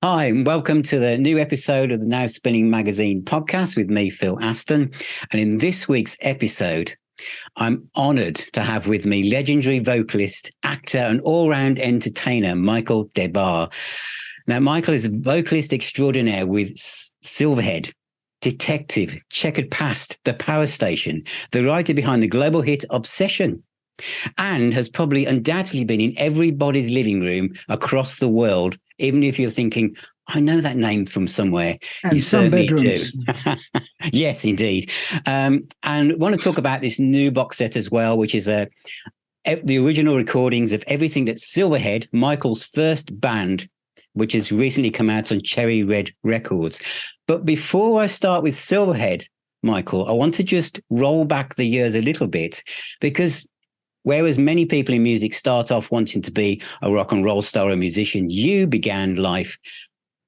Hi, and welcome to the new episode of the Now Spinning Magazine podcast with me, Phil Aston. And in this week's episode, I'm honoured to have with me legendary vocalist, actor, and all-round entertainer, Michael Des Barres. Now, Michael is a vocalist extraordinaire with Silverhead, Detective, Checkered Past, The Power Station, the writer behind the global hit Obsession, and has probably undoubtedly been in everybody's living room across the world, even if you're thinking, I know that name from somewhere. And you some certainly bedrooms. do. Yes, indeed. And want to talk about this new box set as well, which is the original recordings of everything that Silverhead, Michael's first band, which has recently come out on Cherry Red Records. But before I start with Silverhead, Michael, I want to just roll back the years a little bit, because whereas many people in music start off wanting to be a rock and roll star or musician, you began life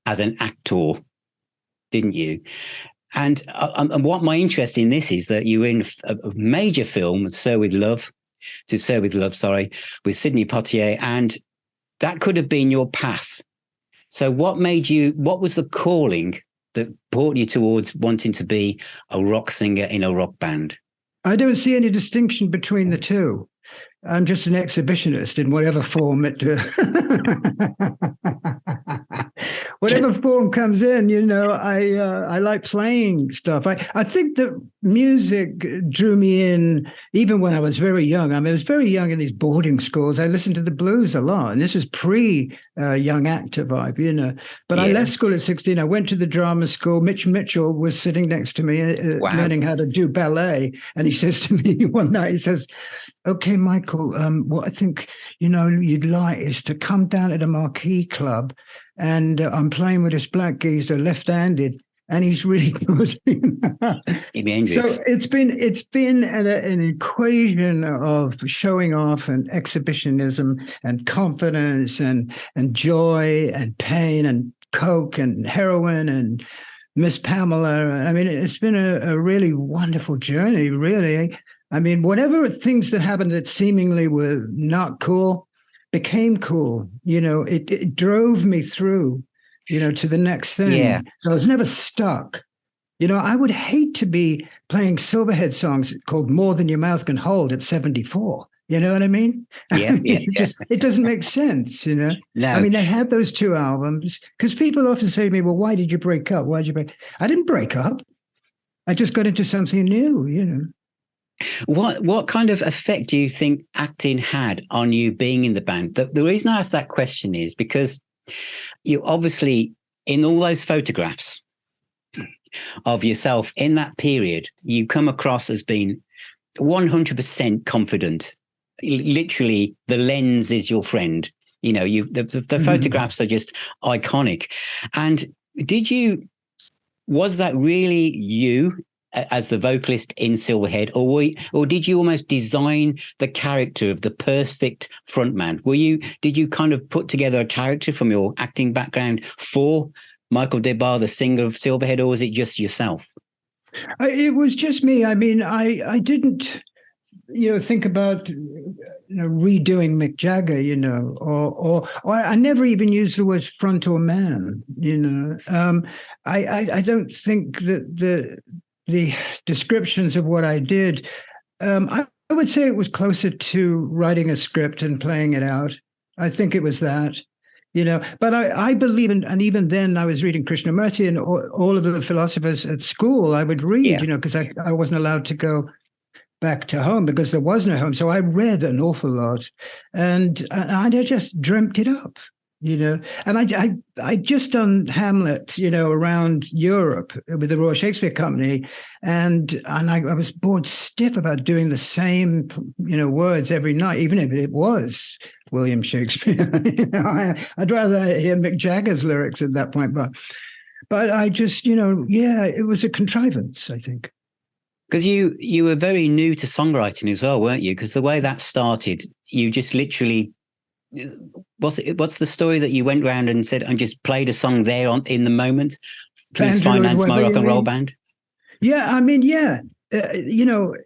as an actor, didn't you? And what my interest in this is that you were in a major film, with Sir with Love, with Sidney Poitier, and that could have been your path. So what was the calling that brought you towards wanting to be a rock singer in a rock band? I don't see any distinction between the two. I'm just an exhibitionist in whatever form whatever form comes in. I like playing stuff. I think that music drew me in even when I was very young. I was very young in these boarding schools. I listened to the blues a lot, and this was pre young actor vibe, But I left school at 16. I went to the drama school. Mitch Mitchell was sitting next to me, learning how to do ballet, and he says to me one night, he says, "Okay, Michael, what I think you'd like is to come down to the Marquee Club, and I'm playing with this black geezer, left-handed, and he's really good." So it's been an equation of showing off and exhibitionism and confidence and joy and pain and coke and heroin and Miss Pamela. I mean, it's been a really wonderful journey, really. I mean, whatever things that happened that seemingly were not cool became cool. It drove me through, to the next thing. Yeah. So I was never stuck. I would hate to be playing Silverhead songs called More Than Your Mouth Can Hold at 74. You know what I mean? Yeah. It doesn't make sense, No. I mean, they had those two albums because people often say to me, well, why did you break up? Why did you break? I didn't break up. I just got into something new. What kind of effect do you think acting had on you being in the band? The reason I ask that question is because you obviously, in all those photographs of yourself in that period, you come across as being 100% confident. Literally, the lens is your friend. The photographs are just iconic. And was that really you as the vocalist in Silverhead, or did you almost design the character of the perfect frontman? Did you kind of put together a character from your acting background for Michael Des Barres, the singer of Silverhead, or was it just yourself? It was just me. I mean, I didn't, think about redoing Mick Jagger, or I never even used the word front or man. I don't think that the descriptions of what I did, I would say it was closer to writing a script and playing it out. I think it was that, but I believe in, and even then I was reading Krishnamurti and all of the philosophers at school I would read, because I wasn't allowed to go back to home because there was no home. So I read an awful lot and I just dreamt it up. And I just done Hamlet, around Europe with the Royal Shakespeare Company, and I was bored stiff about doing the same, words every night, even if it was William Shakespeare. I'd rather hear Mick Jagger's lyrics at that point, but I just, it was a contrivance, I think. Because you were very new to songwriting as well, weren't you? Because the way that started, you just literally. What's the story that you went around and said and just played a song there in the moment? Please finance my rock and roll band. Yeah, I mean, yeah.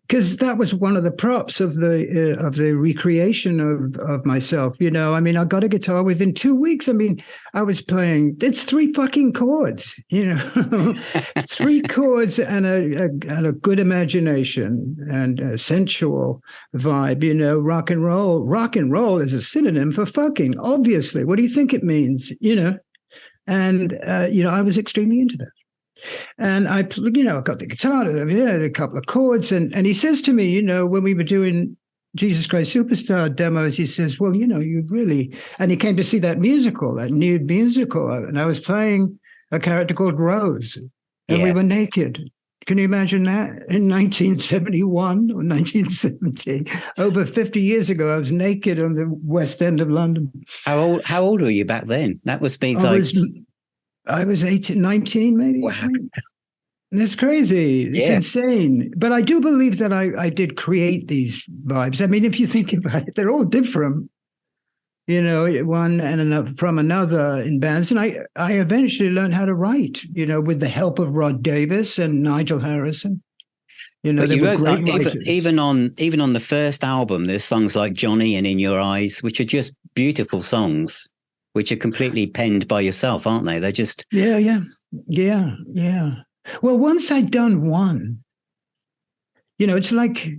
because that was one of the props of the recreation of myself. I mean, I got a guitar within 2 weeks. I mean, I was playing. It's 3 fucking chords. 3 chords and a good imagination and a sensual vibe. Rock and roll. Rock and roll is a synonym for fucking. Obviously, what do you think it means? And I was extremely into that. And I got the guitar, a couple of chords, and he says to me, when we were doing Jesus Christ Superstar demos, he says, well, you really, and he came to see that musical, that nude musical, and I was playing a character called Rose, and we were naked. Can you imagine that? In 1971 or 1970, over 50 years ago, I was naked on the West End of London. How old were you back then? That was me I was 18, 19 maybe. Wow. That's crazy. It's insane. But I do believe that I did create these vibes. I mean, if you think about it, they're all different, one and another from another in bands. And I eventually learned how to write, with the help of Rod Davis and Nigel Harrison. But you wrote even on the first album, there's songs like Johnny and In Your Eyes, which are just beautiful songs, which are completely penned by yourself, aren't they? They're just... Yeah. Well, once I'd done one, it's like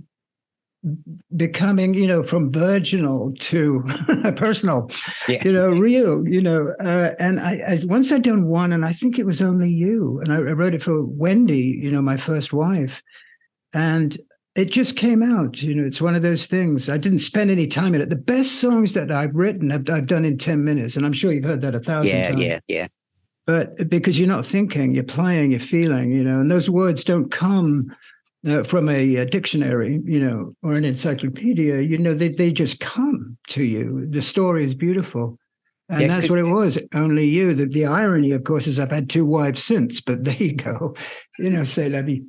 becoming, from virginal to personal, real, and I once I'd done one, and I think it was Only You, and I wrote it for Wendy, my first wife, and it just came out. It's one of those things. I didn't spend any time in it. The best songs that I've written, I've done in 10 minutes. And I'm sure you've heard that 1,000 times. Yeah. But because you're not thinking, you're playing, you're feeling, and those words don't come from a dictionary, or an encyclopedia. They just come to you. The story is beautiful. And that's what it was. Only You. The irony, of course, is I've had 2 wives since, but there you go. C'est la vie.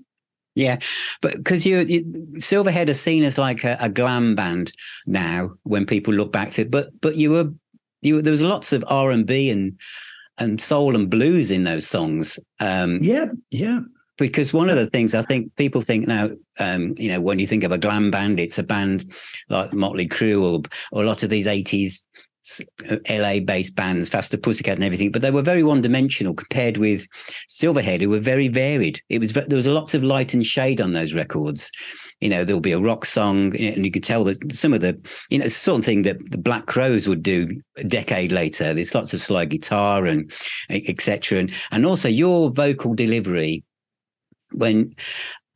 Yeah, but because Silverhead are seen as like a glam band now when people look back at it, but there was lots of R&B and soul and blues in those songs. Yeah. Because one of the things I think people think now, when you think of a glam band, it's a band like Motley Crue or a lot of these 80s LA-based bands, Faster Pussycat and everything, but they were very one-dimensional compared with Silverhead, who were very varied. There was lots of light and shade on those records. There'll be a rock song, and you could tell that some of the, it's the sort of thing that the Black Crowes would do a decade later. There's lots of slide guitar and etc. And also your vocal delivery. When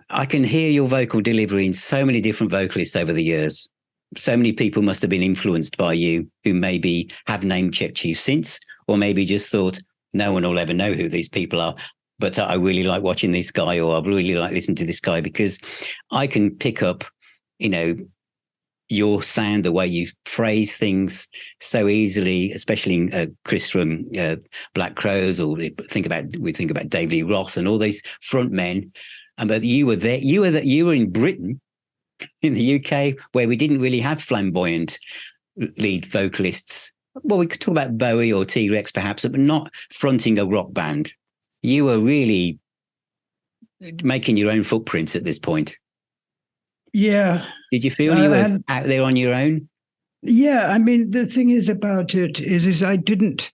I can hear your vocal delivery in so many different vocalists over the years. So many people must have been influenced by you who maybe have name checked you since, or maybe just thought, no one will ever know who these people are. But I really like watching this guy, or I really like listening to this guy, because I can pick up, your sound, the way you phrase things so easily, especially Chris from Black Crowes, or we think about David Lee Roth and all these front men. But you were there. You were in Britain, in the UK, where we didn't really have flamboyant lead vocalists. Well, we could talk about Bowie or T-Rex perhaps, but not fronting a rock band. You were really making your own footprints at this point. Yeah. Did you feel you were out there on your own? Yeah. I mean, the thing is about it is I didn't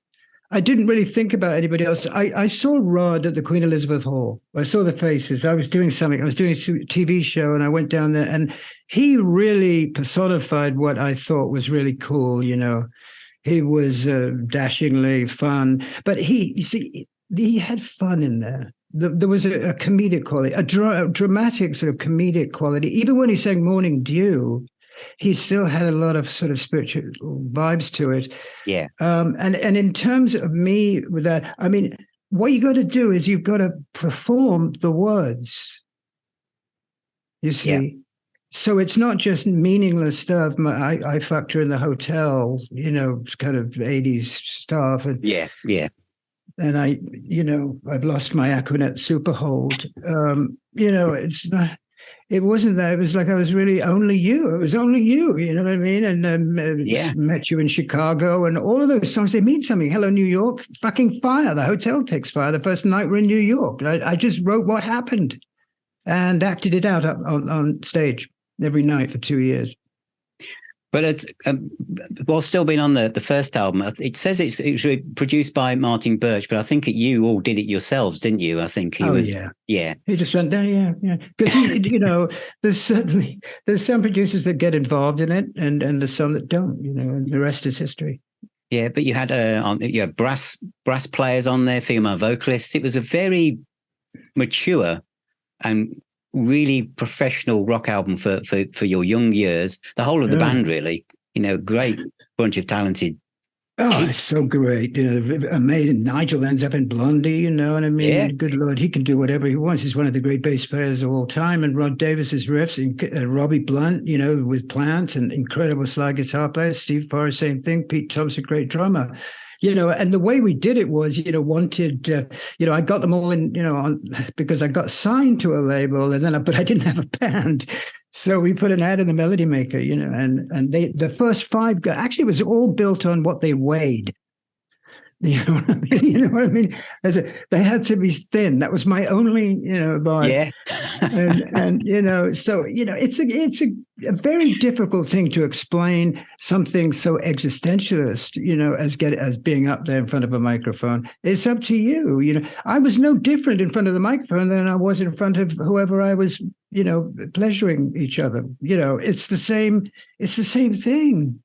really think about anybody else. I saw Rod at the Queen Elizabeth Hall. I saw the faces. I was doing something. I was doing a TV show, and I went down there, and he really personified what I thought was really cool. He was dashingly fun, but he had fun in there. There was a comedic quality, a dramatic sort of comedic quality. Even when he sang Morning Dew, he still had a lot of sort of spiritual vibes to it. Yeah. And in terms of me with that, I mean, what you got to do is you've got to perform the words. You see? Yeah. So it's not just meaningless stuff. I factor in the hotel, it's kind of 80s stuff. And yeah. And I've lost my Aquanet Superhold. It's not. It wasn't that. It was like I was really Only You. It was Only You. You know what I mean? And Met You in Chicago, and all of those songs, they mean something. Hello, New York. Fucking fire. The hotel takes fire the first night we're in New York. I just wrote what happened. and acted it out on stage every night for 2 years. But it's, while still being on the first album, it says it's produced by Martin Birch, but I think you all did it yourselves, didn't you? I think he was. Yeah. He just went there, yeah. Because there's some producers that get involved in it, and there's some that don't, and the rest is history. Yeah, but you had brass players on there, female vocalists. It was a very mature and really professional rock album for your young years. The whole of the band, really, great bunch of talented. Oh, it's so great. Amazing. Nigel ends up in Blondie, you know what I mean? Yeah. Good Lord, he can do whatever he wants. He's one of the great bass players of all time. And Rod Davis's riffs, Robbie Blunt, with Plant, and incredible slide guitar player. Steve Forrest, same thing. Pete Thompson, great drummer. And the way we did it was, I got them all in, because I got signed to a label, and but I didn't have a band. So we put an ad in the Melody Maker, and the first 5 guys, actually it was all built on what they weighed. You know what I mean? You know what I mean? They had to be thin. That was my only, bar. Yeah. and so it's a very difficult thing to explain something so existentialist, as being up there in front of a microphone. It's up to you. I was no different in front of the microphone than I was in front of whoever I was, pleasuring each other. It's the same thing.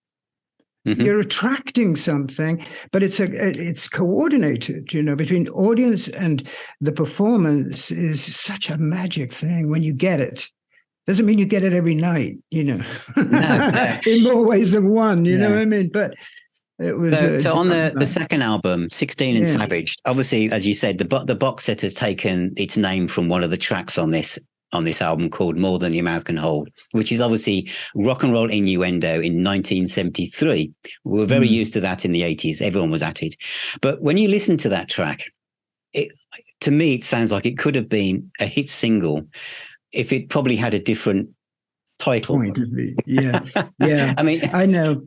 Mm-hmm. You're attracting something, but it's coordinated, between audience and the performance is such a magic thing when you get it. Doesn't mean you get it every night, No. In more ways than one, you know what I mean? But it was... So on the second album, 16 and Savage, obviously, as you said, the box set has taken its name from one of the tracks on this album called More Than Your Mouth Can Hold, which is obviously rock and roll innuendo in 1973. We were very used to that in the 80s. Everyone was at it. But when you listen to that track, to me, it sounds like it could have been a hit single if it probably had a different title. Point of view. Yeah. Yeah. I mean, I know.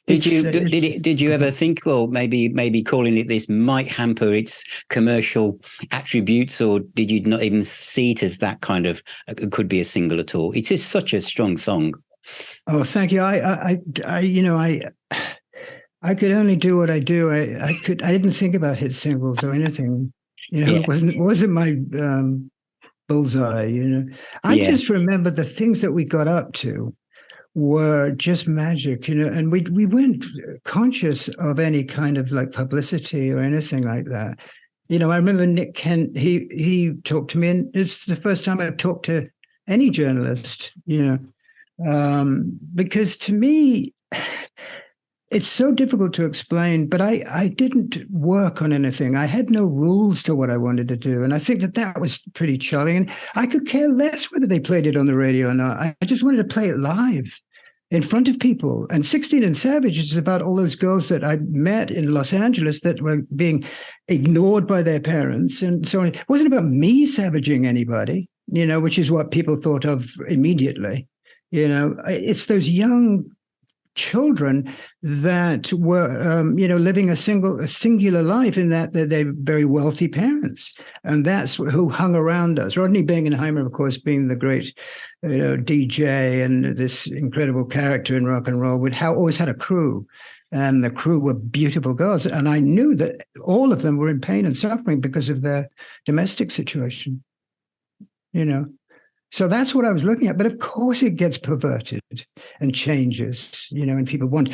Did you ever think, well, maybe calling it this might hamper its commercial attributes, or did you not even see it as that kind of could be a single at all? It is such a strong song. Oh, thank you. I could only do what I do. I didn't think about hit singles or anything. It wasn't my bullseye. I just remember the things that we got up to were just magic, and we weren't conscious of any kind of like publicity or anything like that. I remember Nick Kent, he talked to me, and it's the first time I've talked to any journalist, because to me, it's so difficult to explain, but I didn't work on anything. I had no rules to what I wanted to do. And I think that was pretty charming. And I could care less whether they played it on the radio or not. I just wanted to play it live in front of people. And 16 and Savage is about all those girls that I met in Los Angeles that were being ignored by their parents and so on. It wasn't about me savaging anybody, which is what people thought of immediately. It's those young children that were, living a singular life in that they're very wealthy parents. And that's who hung around us. Rodney Bingenheimer, of course, being the great, DJ and this incredible character in rock and roll, always had a crew. And the crew were beautiful girls. And I knew that all of them were in pain and suffering because of their domestic situation, So that's what I was looking at. But of course it gets perverted and changes, and people want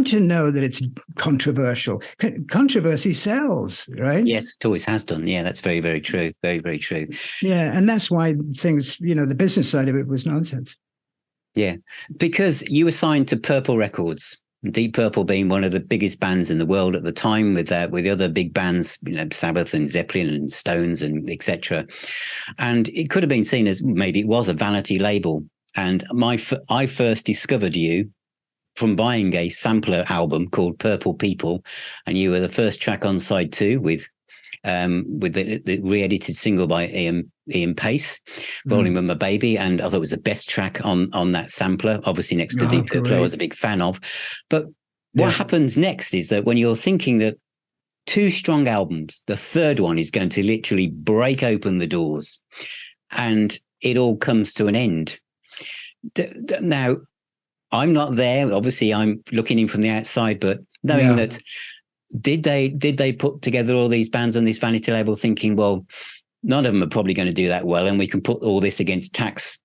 to know that it's controversial. Controversy sells, right? Yes, it always has done. Yeah, that's very, very true. Very, very true. Yeah, and that's why things, the business side of it was nonsense. Yeah, because you were signed to Purple Records. Deep Purple being one of the biggest bands in the world at the time, with the other big bands, Sabbath and Zeppelin and Stones and etc. And it could have been seen as maybe it was a vanity label. And I first discovered you from buying a sampler album called Purple People, and you were the first track on side 2 with the re-edited single by Ian Pace, Rolling With My Baby, and I thought it was the best track on that sampler, obviously next to Deep Purple, I was a big fan of. But what happens next is that when you're thinking that 2 strong albums, the third one is going to literally break open the doors, and it all comes to an end. Now, I'm not there. Obviously, I'm looking in from the outside, but knowing that, did they put together all these bands on this vanity label thinking, well, none of them are probably going to do that well, and we can put all this against tax,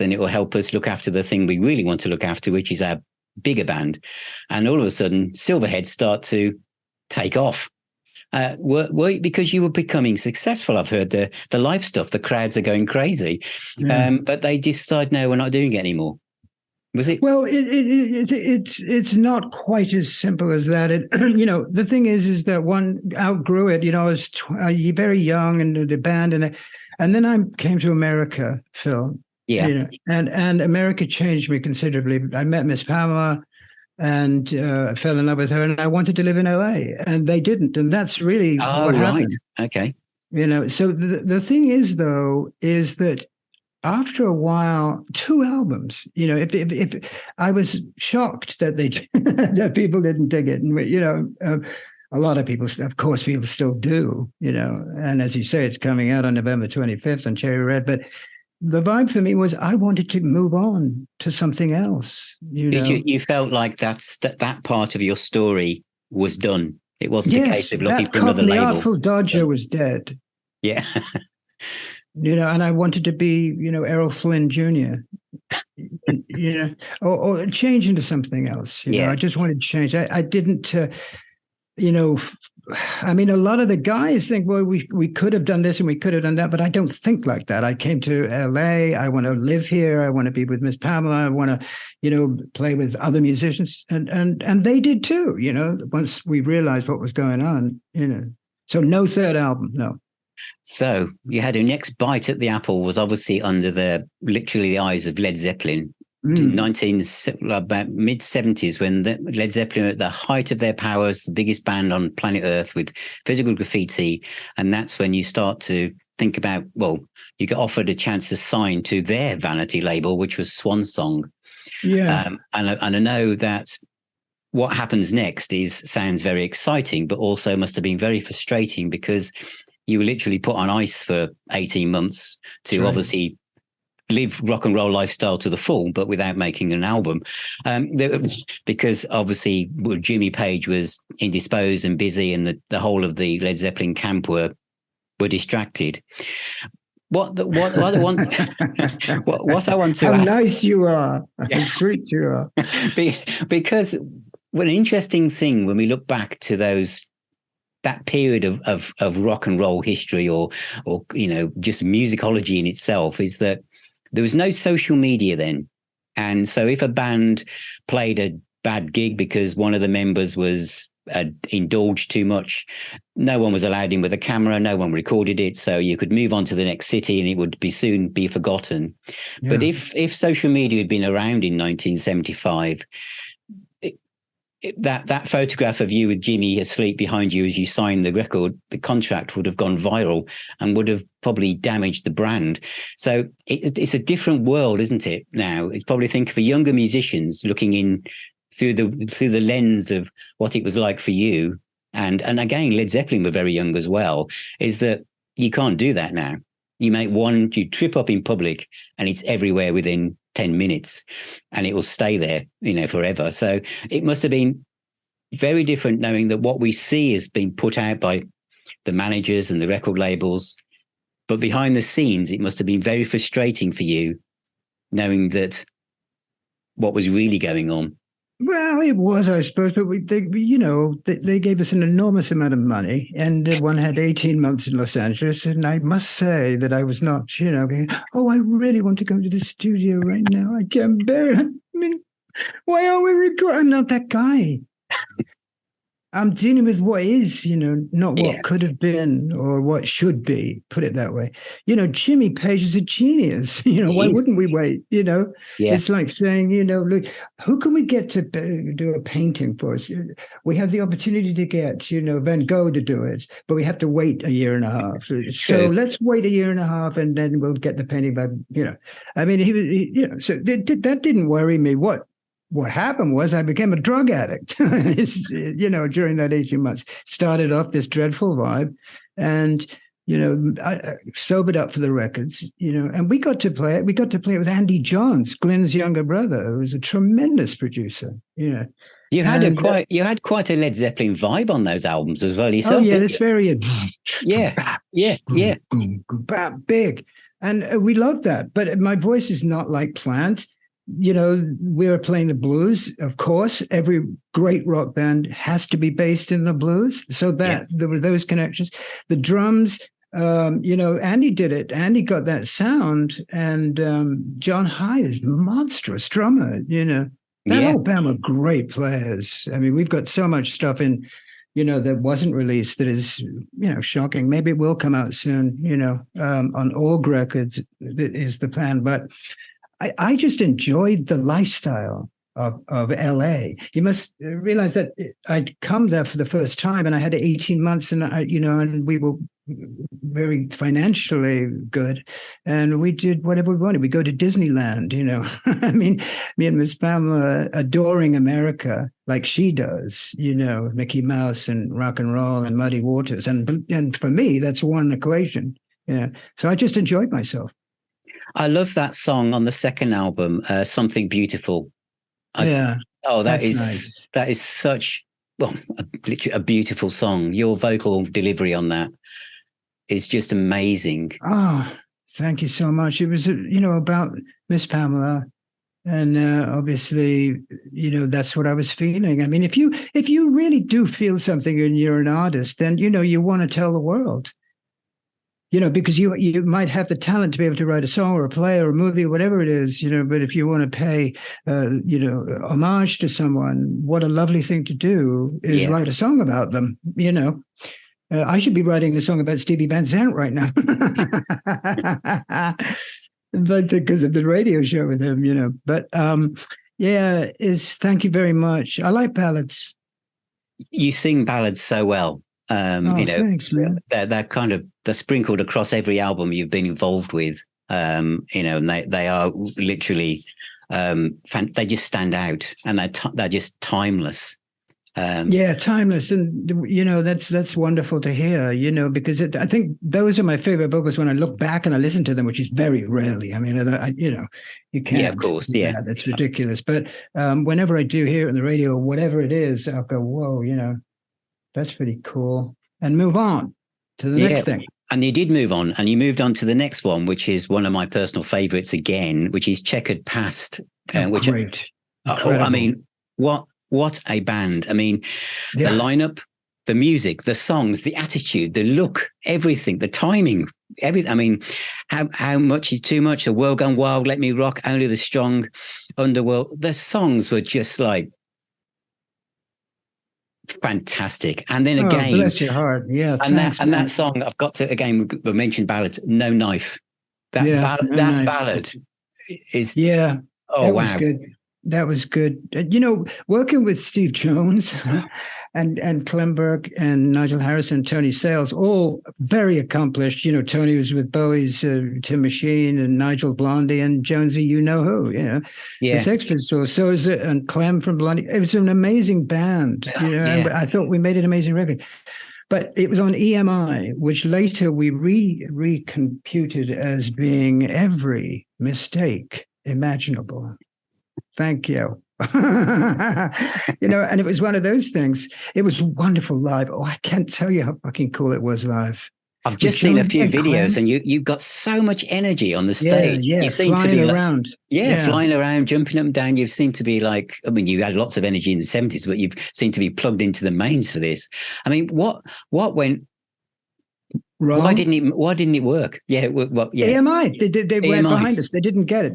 and it will help us look after the thing we really want to look after, which is our bigger band. And all of a sudden, Silverhead start to take off. Because you were becoming successful. I've heard the live stuff, the crowds are going crazy. But they decide, no, we're not doing it anymore. Was it? Well, it's not quite as simple as that. The thing is that one outgrew it. I was very young and the band, and then I came to America, Phil. Yeah. And America changed me considerably. I met Miss Pamela and fell in love with her, and I wanted to live in LA, and they didn't. And that's really what happened. Okay. So the thing is, though, is that after a while, 2 albums, if I was shocked that that people didn't dig it. And, a lot of people, of course, people still do, and as you say, it's coming out on November 25th on Cherry Red. But the vibe for me was I wanted to move on to something else. You felt like that part of your story was done. It wasn't a case of looking for another label. The Artful Dodger was dead. Yeah. And I wanted to be, Errol Flynn Jr., or change into something else. I just wanted to change. I didn't, I mean, a lot of the guys think, well, we could have done this and we could have done that, but I don't think like that. I came to LA. I want to live here. I want to be with Miss Pamela. I want to, play with other musicians. And they did too, once we realized what was going on, So no third album, no. So you had your next bite at the apple was obviously under literally the eyes of Led Zeppelin. About mid-70s, when Led Zeppelin at the height of their powers, the biggest band on planet Earth with Physical Graffiti. And that's when you start to think about, well, you get offered a chance to sign to their vanity label, which was Swan Song. Yeah. And I know that what happens next sounds very exciting, but also must have been very frustrating because you were literally put on ice for 18 months to obviously live rock and roll lifestyle to the full, but without making an album. Because obviously Jimmy Page was indisposed and busy, and the whole of the Led Zeppelin camp were distracted. What I want to How ask, nice you are. How sweet you are. Because an interesting thing when we look back to that period of rock and roll history or just musicology in itself is that there was no social media then. And so if a band played a bad gig because one of the members was indulged too much, no one was allowed in with a camera, no one recorded it, so you could move on to the next city and it would soon be forgotten. Yeah. But if social media had been around in 1975, that photograph of you with Jimmy asleep behind you as you signed the contract would have gone viral and would have probably damaged the brand. So it's a different world, isn't it? Now it's probably for younger musicians looking in through the lens of what it was like for you. And again, Led Zeppelin were very young as well, is that you can't do that now. You trip up in public and it's everywhere within 10 minutes and it will stay there, forever. So it must have been very different knowing that what we see has been put out by the managers and the record labels. But behind the scenes, it must have been very frustrating for you knowing that what was really going on. Well, it was, I suppose, but they gave us an enormous amount of money, and one had 18 months in Los Angeles, and I must say that I was not, going, oh, I really want to go to the studio right now. I can't bear it. I mean, why aren't we recording? I'm not that guy. I'm dealing with what is, not what could have been or what should be, put it that way. Jimmy Page is a genius. Why wouldn't we wait? Yeah. It's like saying, look, who can we get to do a painting for us? We have the opportunity to get, Van Gogh to do it, but we have to wait a year and a half. So let's wait a year and a half and then we'll get the painting by, I mean, so that didn't worry me. What happened was I became a drug addict, during that 18 months. Started off this dreadful vibe. And I sobered up for the records, and we got to play it. We got to play it with Andy Johns, Glenn's younger brother, who was a tremendous producer. You had quite a Led Zeppelin vibe on those albums as well yourself. Oh yeah, it's very yeah big, and we loved that. But my voice is not like Plant. We were playing the blues, of course. Every great rock band has to be based in the blues, so that there were those connections. The drums. Andy did it. Andy got that sound, and John Hyde is a monstrous drummer. That whole band were great players. I mean, we've got so much stuff in, that wasn't released that is, shocking. Maybe it will come out soon. On Org Records is the plan. But I just enjoyed the lifestyle of LA. You must realize that I'd come there for the first time, and I had 18 months, and and we were very financially good, and we did whatever we wanted. We go to Disneyland, I mean, me and Miss Pamela adoring America like she does, Mickey Mouse and rock and roll and muddy waters, and for me that's one equation. So I just enjoyed myself. I love that song on the second album, Something Beautiful. That is such, literally a beautiful song. Your vocal delivery on that is just amazing. Oh, thank you so much. It was, about Miss Pamela, and obviously, that's what I was feeling. I mean, if you really do feel something and you're an artist, then you want to tell the world. Because you might have the talent to be able to write a song or a play or a movie, whatever it is, but if you want to pay, homage to someone, what a lovely thing to do is write a song about them, I should be writing a song about Stevie Van Zandt right now. But because of the radio show with him, But thank you very much. I like ballads. You sing ballads so well. Thanks, man. They're sprinkled across every album you've been involved with. And they are literally, they just stand out, and they're just timeless. Timeless, and that's wonderful to hear. Because I think those are my favorite vocals when I look back and I listen to them, which is very rarely. I mean, you can't. Yeah, of course. Yeah, that's ridiculous. But whenever I do hear it on the radio or whatever it is, I'll go, whoa, that's pretty cool, and move on to the next thing. And you did move on, and you moved on to the next one, which is one of my personal favorites again, which is Checkered Past. Great. I mean, what a band. I mean, the lineup, the music, the songs, the attitude, the look, everything, the timing, everything. I mean, how much is too much? The World Gone Wild, Let Me Rock, Only the Strong, Underworld. The songs were just like fantastic. And then again, bless your heart. Yeah. That song, I've got to, again, we mentioned ballads, No Knife. That ballad is. Yeah. Oh, wow. Was good. That was good. Working with Steve Jones and Clem Burke and Nigel Harrison, Tony Sales, all very accomplished. Tony was with Bowie's Tim Machine, and Nigel Blondie, and Jonesy, who, the Sex Pistols. So is it, and Clem from Blondie. It was an amazing band. And I thought we made an amazing record. But it was on EMI, which later we recomputed as being every mistake imaginable. Thank you. And it was one of those things. It was wonderful live. Oh, I can't tell you how fucking cool it was live. I've just seen a few videos, and you've got so much energy on the stage. Yeah, you seem flying to be around. Flying around, jumping up and down. You seem to be like, I mean, you had lots of energy in the 70s, but you've seemed to be plugged into the mains for this. I mean, what went wrong? Why didn't it work? EMI, they went behind us. They didn't get it.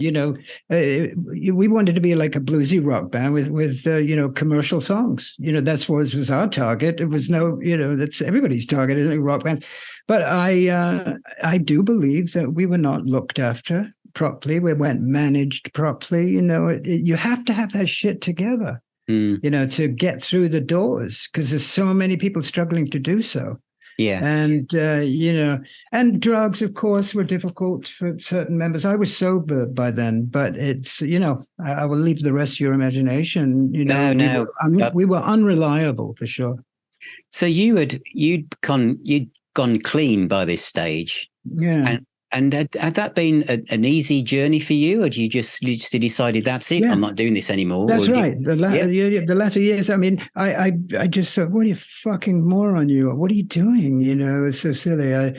We wanted to be like a bluesy rock band with commercial songs. That's what was our target. It was that's everybody's target, isn't it? Rock band. But I do believe that we were not looked after properly. We weren't managed properly. You have to have that shit together. To get through the doors, because there's so many people struggling to do so. Yeah. And, and drugs, of course, were difficult for certain members. I was sober by then, but it's, I will leave the rest to your imagination. We were unreliable for sure. So you'd gone gone clean by this stage. Yeah. And had that been an easy journey for you, or do you just decided that's it? Yeah. I'm not doing this anymore. That's right. The latter years. I mean, I just thought, what are you fucking moron? You? What are you doing? You know, it's so silly.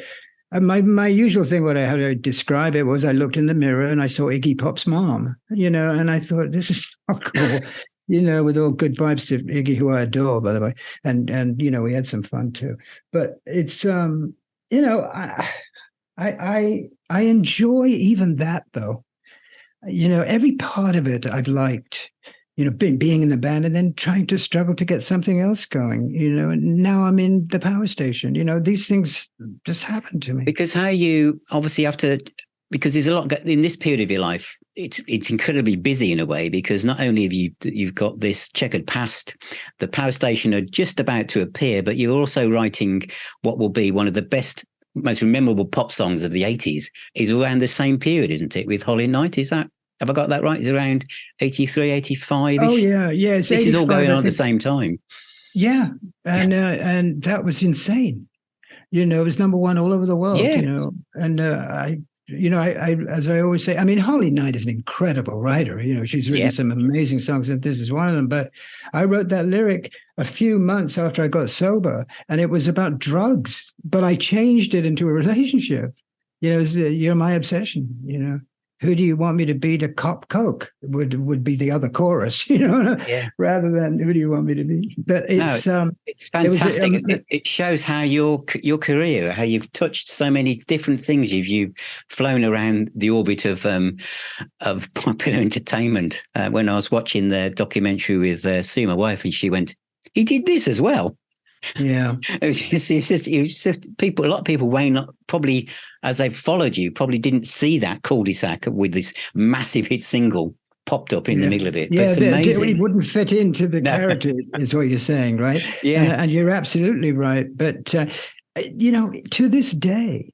My usual thing, how to describe it was, I looked in the mirror and I saw Iggy Pop's mom. You know, and I thought, this is not cool. You know, with all good vibes to Iggy, who I adore, by the way, and you know, we had some fun too. But it's you know, I enjoy even that, though. You know, every part of it I've liked. You know, being in the band and then trying to struggle to get something else going. You know, and now I'm in the power station. You know, these things just happen to me. Because how you obviously have to, because there's a lot in this period of your life. It's incredibly busy in a way, because not only have you've got this checkered past, the power station are just about to appear, but you're also writing what will be one of the best, most memorable pop songs of the 80s. Is around the same period, isn't it? With Holly Knight, is that? Have I got that right? It's around 83, 85. Oh yeah, yeah. This is all going on at the same time. Yeah, and that was insane. You know, it was number one all over the world. Yeah. You know, and I as I always say, I mean, Holly Knight is an incredible writer. You know, she's written some amazing songs, and this is one of them. But I wrote that lyric a few months after I got sober, and it was about drugs. But I changed it into a relationship. You know, it was, you're my obsession. You know. Who do you want me to be to cop coke would be the other chorus, you know, rather than who do you want me to be? But it's fantastic. It shows how your career, how you've touched so many different things. You've flown around the orbit of popular entertainment. When I was watching the documentary with Sue, my wife, and she went, "He did this as well." Yeah, it was just people. A lot of people, Wayne, probably as they've followed you, probably didn't see that cul-de-sac with this massive hit single popped up in the middle of it. Yeah, but it's amazing. It wouldn't fit into the character, is what you're saying, right? Yeah, and you're absolutely right. But you know, to this day,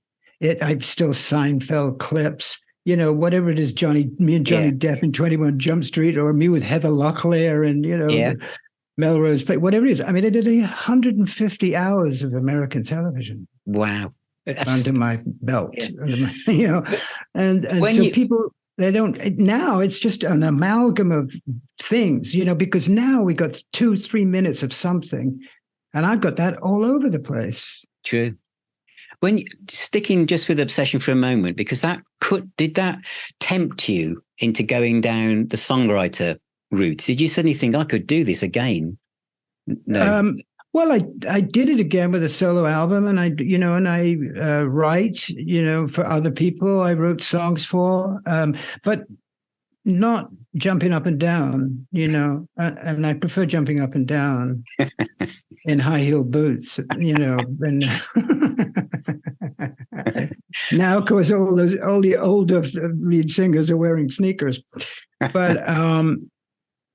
I've still Seinfeld clips. You know, whatever it is, me and Johnny Depp in 21 Jump Street, or me with Heather Locklear, and you know. Melrose Place, whatever it is. I mean, I did 150 hours of American television. Wow. Under my belt, you know, and so people, they don't, now it's just an amalgam of things, you know, because now we got 2-3 minutes of something, and I've got that all over the place. True. When sticking just with obsession for a moment, because did that tempt you into going down the songwriter route? Did you suddenly think I could do this again? No. Well, I did it again with a solo album, and I write, you know, for other people. I wrote songs for, but not jumping up and down, you know, and I prefer jumping up and down in high heel boots, you know. And now, of course, all the older lead singers are wearing sneakers, but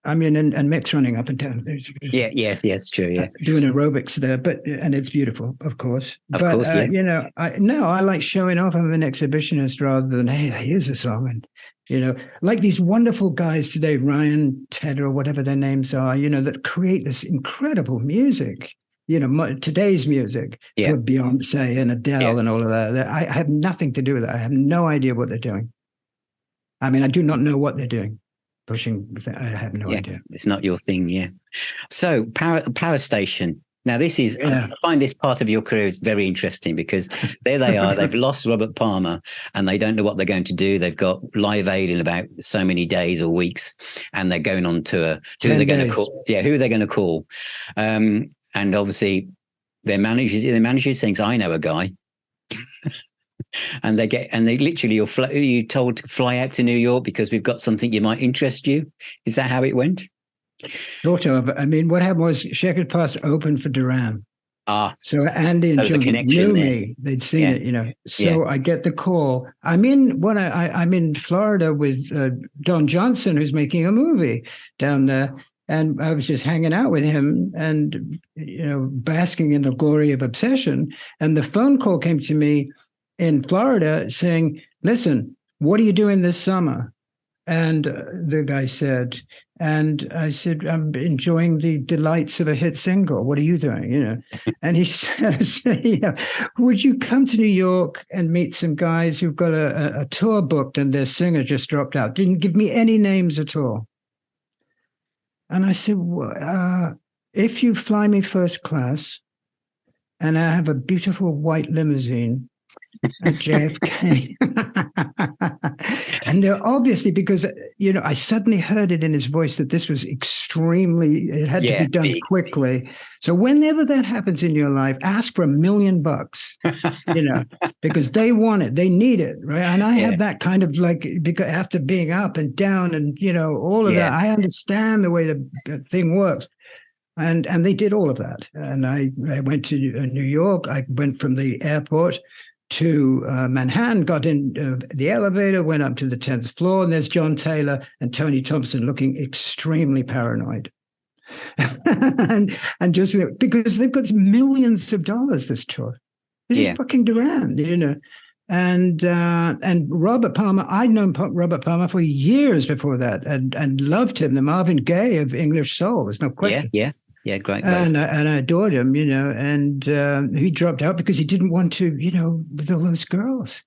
I mean, and Mick's running up and down. Yes, true. Yeah, doing aerobics there, and it's beautiful, of course. Yeah. You know, I like showing off. I'm an exhibitionist rather than, hey, here's a song, and you know, like these wonderful guys today, Ryan, Ted, or whatever their names are, you know, that create this incredible music. You know, today's music for Beyonce and Adele and all of that. I have nothing to do with that. I have no idea what they're doing. I mean, I do not know what they're doing. Pushing, I have no idea. It's not your thing, So power station. Now this is, I find this part of your career is very interesting, because there they are. They've lost Robert Palmer, and they don't know what they're going to do. They've got Live Aid in about so many days or weeks, and they're going on tour. Who are they going to call? Yeah, who are they going to call? And obviously, their manager thinks, I know a guy. And they literally, you're told to fly out to New York because we've got something that might interest you. Is that how it went? Sort of. I mean, what happened was Checkered Past opened for Duran. So Andy and John knew me. They'd seen it, you know. So I get the call. I'm in Florida with Don Johnson, who's making a movie down there. And I was just hanging out with him and, you know, basking in the glory of obsession. And the phone call came to me in Florida saying, listen, what are you doing this summer? And the guy said, And I said, I'm enjoying the delights of a hit single. What are you doing? And he says, yeah, would you come to New York and meet some guys who've got a tour booked and their singer just dropped out? Didn't give me any names at all. And I said, well, if you fly me first class and I have a beautiful white limousine at JFK. And they're obviously, because, I suddenly heard it in his voice that this was it had to be done big. quickly. So whenever that happens in your life, ask for $1 million, because they want it, they need it, right? And I have that kind of because after being up and down and, all of that, I understand the way the thing works. And they did all of that. And I went to New York. I went from the airport to Manhattan, got in the elevator, went up to the 10th floor, and there's John Taylor and Tony Thompson looking extremely paranoid. and just because they've got millions of dollars, this tour. This is fucking Duran, And Robert Palmer, I'd known Robert Palmer for years before that and loved him, the Marvin Gaye of English soul. There's no question. Yeah, great. And I adored him, and he dropped out because he didn't want to, with all those girls.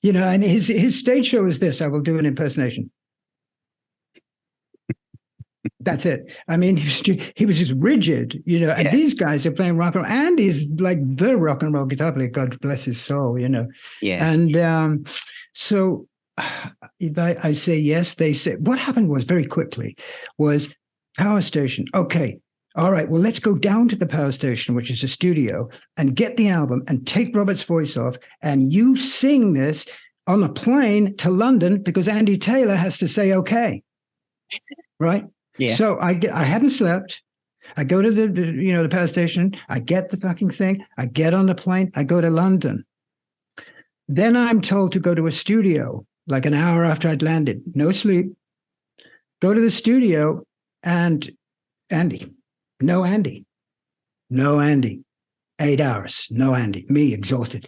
And his stage show is this: I will do an impersonation. That's it. I mean, he was just rigid, and these guys are playing rock and roll. And he's like the rock and roll guitar player, God bless his soul, Yeah. And so I say yes. They say, what happened was very quickly was power station. Okay. All right. Well, let's go down to the power station, which is a studio, and get the album and take Robert's voice off. And you sing this on a plane to London because Andy Taylor has to say, okay. Right. Yeah. So I haven't slept. I go to the power station. I get the fucking thing. I get on the plane. I go to London. Then I'm told to go to a studio like an hour after I'd landed. No sleep. Go to the studio. And no Andy. 8 hours, no Andy, me exhausted.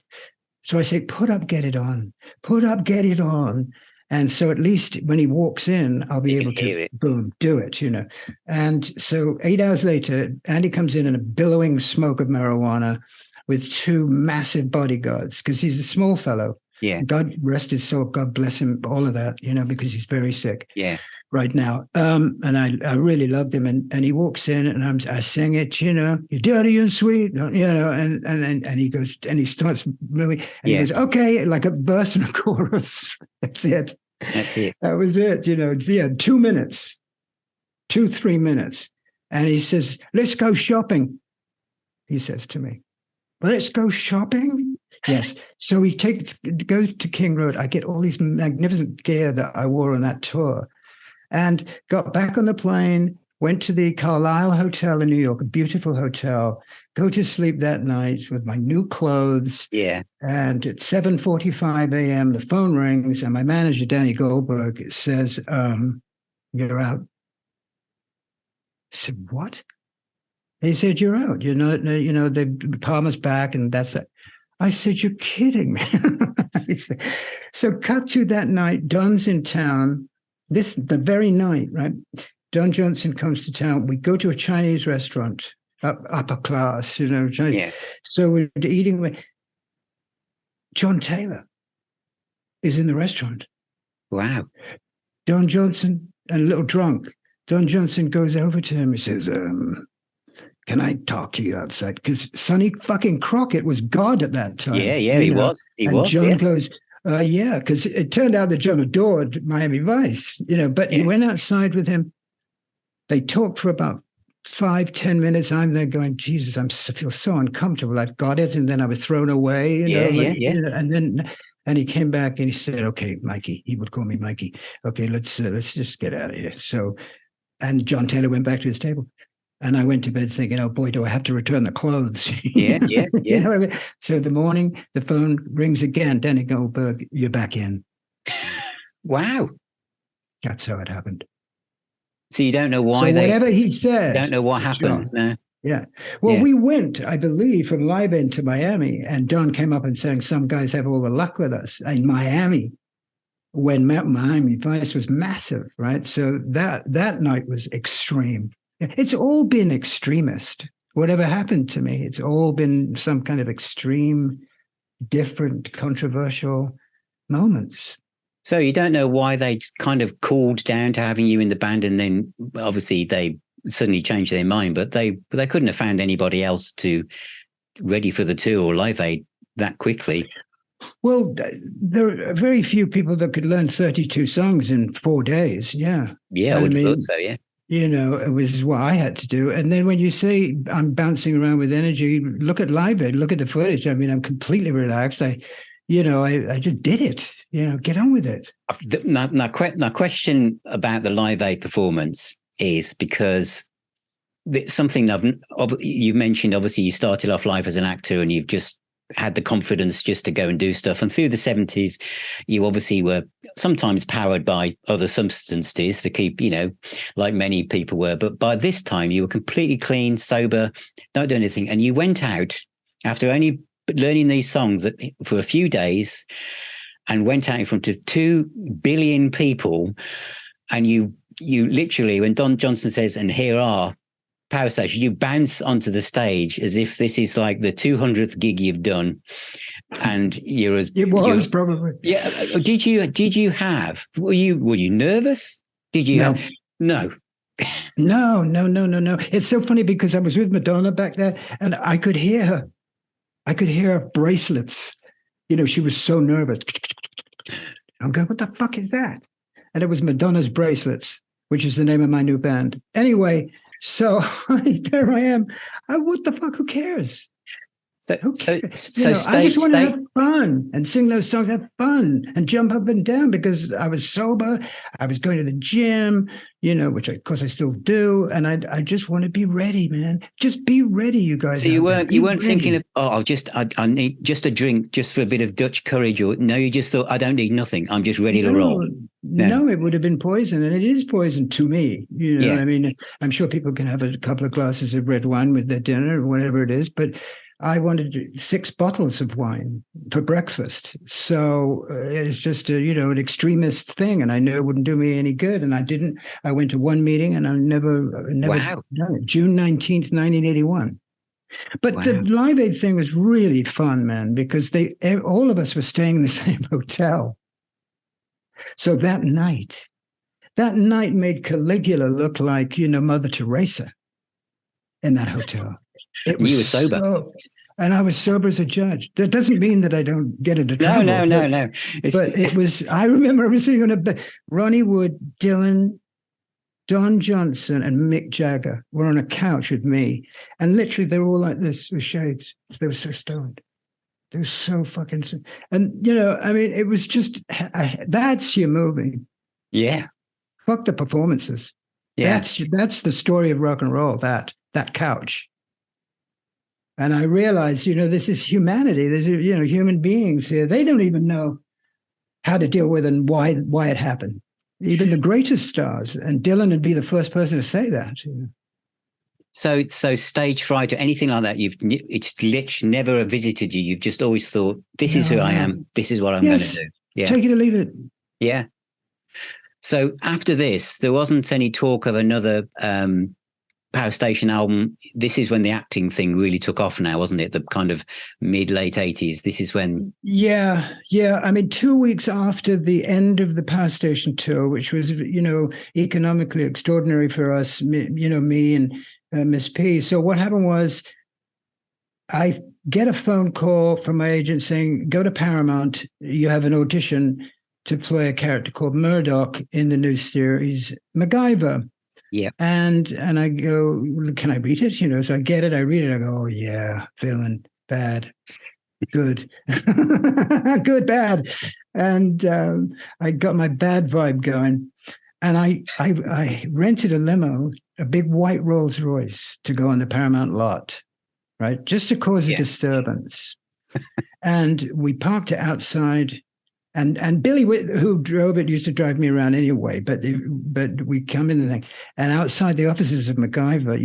So I say, put up, get it on. And so at least when he walks in, I'll be able to, boom, do it, And so 8 hours later, Andy comes in a billowing smoke of marijuana with two massive bodyguards because he's a small fellow. Yeah. God rest his soul. God bless him. All of that, because he's very sick. Yeah. Right now. And I really loved him. And he walks in and I sing it, you're dirty and sweet, and he goes, and he starts moving. And he goes, okay, like a verse and a chorus. That's it. That was it, 2 minutes, 3 minutes. And he says, let's go shopping. He says to me, let's go shopping? Yes. So he goes to King Road. I get all these magnificent gear that I wore on that tour and got back on the plane, went to the Carlisle Hotel in New York, a beautiful hotel, go to sleep that night with my new clothes. Yeah. And at 7:45 a.m., the phone rings and my manager, Danny Goldberg, says, you're out. I said, what? He said, you're out. The Palmer's back and that's that. I said, you're kidding me. So cut to that night, Don's in town. The very night, right? Don Johnson comes to town. We go to a Chinese restaurant, upper class, Chinese. Yeah. So we're eating with John Taylor is in the restaurant. Wow. Don Johnson, and a little drunk. Don Johnson goes over to him. He says, can I talk to you outside? Because Sonny fucking Crockett was God at that time. Yeah, he was. And John goes, because it turned out that John adored Miami Vice, but he went outside with him. They talked for about 5-10 minutes. I'm there going, Jesus, I feel so uncomfortable. I've got it. And then I was thrown away, and he came back and he said, okay, Mikey, he would call me Mikey. Okay, let's just get out of here. So, and John Taylor went back to his table. And I went to bed thinking, oh boy, do I have to return the clothes? Yeah. What I mean? So the morning, the phone rings again. Danny Goldberg, you're back in. Wow. That's how it happened. So you don't know why whatever he said. Don't know what happened. No. Yeah. Well, we went, I believe, from Liban to Miami, and Don came up and sang, some guys have all the luck with us in Miami. when Miami Vice was massive, right? So that night was extreme. It's all been extremist. Whatever happened to me, it's all been some kind of extreme, different, controversial moments. So you don't know why they kind of called down to having you in the band, and then obviously they suddenly changed their mind, but they couldn't have found anybody else to ready for the tour or Live Aid that quickly. Well, there are very few people that could learn 32 songs in 4 days. Yeah. Yeah, I would have thought so, yeah. You know, it was what I had to do. And then when you say I'm bouncing around with energy, look at Live Aid, look at the footage. I mean, I'm completely relaxed. I just did it. You know, get on with it. My question about the Live Aid performance is because it's something you mentioned. Obviously, you started off life as an actor, and you've just had the confidence just to go and do stuff. And through the 70s, you obviously were sometimes powered by other substances to keep, like many people were. But by this time, you were completely clean, sober, don't do anything. And you went out after only learning these songs for a few days and went out in front of 2 billion people. And you literally, when Don Johnson says, and here are Power Station, you bounce onto the stage as if this is like the 200th gig you've done, and probably. Yeah. Did you have? Were you nervous? Did you? No. No. No. It's so funny because I was with Madonna back there, and I could hear her. I could hear her bracelets. She was so nervous. I'm going, what the fuck is that? And it was Madonna's Bracelets, which is the name of my new band. Anyway. So there I am. What the fuck? Who cares? So I just want to have fun and sing those songs, have fun and jump up and down because I was sober. I was going to the gym, which of course I still do. And I just want to be ready, man. Just be ready, you guys. So you weren't thinking of, I need just a drink just for a bit of Dutch courage, or no, you just thought, I don't need nothing. I'm just ready to roll. No, it would have been poison, and it is poison to me. Yeah. I mean, I'm sure people can have a couple of glasses of red wine with their dinner or whatever it is, but I wanted 6 bottles of wine for breakfast. So it's just an extremist thing, and I knew it wouldn't do me any good, and I didn't. I went to one meeting, and I never wow. done it. June 19th, 1981. But the Live Aid thing was really fun, man, because all of us were staying in the same hotel. So that night made Caligula look like, Mother Teresa in that hotel. You were sober. And I was sober as a judge. That doesn't mean that I don't get into trouble. No. But it was, I remember I was sitting on a bed. Ronnie Wood, Dylan, Don Johnson, and Mick Jagger were on a couch with me. And literally they were all like this with shades. They were so stoned. They were so fucking, and it was just, that's your movie. Yeah. Fuck the performances. Yeah. That's the story of rock and roll, that couch. And I realized, this is humanity. There's, human beings here. They don't even know how to deal with and why it happened. Even the greatest stars. And Dylan would be the first person to say that. So stage fright or anything like that, it's literally never visited you. You've just always thought, this is who I am. This is what I'm going to do. Yeah. Take it or leave it. Yeah. So after this, there wasn't any talk of another Power Station album. This is when the acting thing really took off now, wasn't it? The kind of late 80s. This is when. Yeah. I mean, 2 weeks after the end of the Power Station tour, which was, economically extraordinary for us, me and Miss P. So what happened was I get a phone call from my agent saying, go to Paramount. You have an audition to play a character called Murdoch in the new series MacGyver. Yeah. And I go, can I read it? So I get it. I read it. I go, oh, yeah, feeling bad. Good. Good, bad. And I got my bad vibe going. And I rented a limo, a big white Rolls Royce, to go on the Paramount lot, right? Just to cause a disturbance. And we parked it outside. And Billy, who drove it, used to drive me around anyway. But we come in and outside the offices of MacGyver,